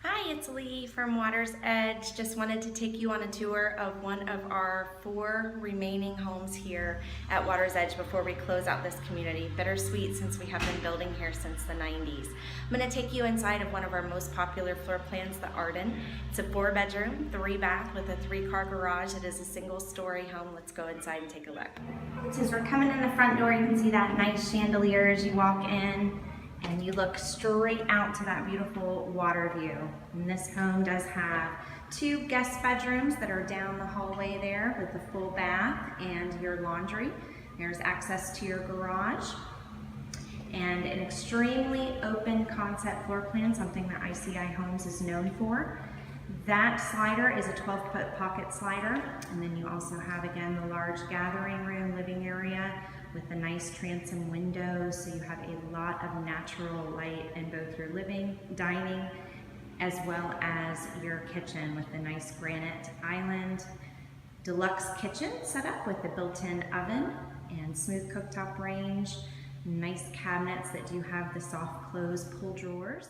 Hi, it's Lee from Water's Edge. Just wanted to take you on a tour of one of our 4 remaining homes here at Water's Edge before we close out this community. Bittersweet since we have been building here since the 90s. I'm going to take you inside of one of our most popular floor plans, the Arden. It's a 4-bedroom, 3-bath with a 3-car garage. It is a single-story home. Let's go inside and take a look. As we're coming in the front door, you can see that nice chandelier as you walk in. And you look straight out to that beautiful water view. And this home does have 2 guest bedrooms that are down the hallway there with the full bath and your laundry. There's access to your garage. And an extremely open concept floor plan, something that ICI Homes is known for. That slider is a 12-foot pocket slider, and then you also have, again, the large gathering room, living area with the nice transom windows, so you have a lot of natural light in both your living, dining, as well as your kitchen with the nice granite island. Deluxe kitchen set up with the built-in oven and smooth cooktop range. Nice cabinets that do have the soft close pull drawers.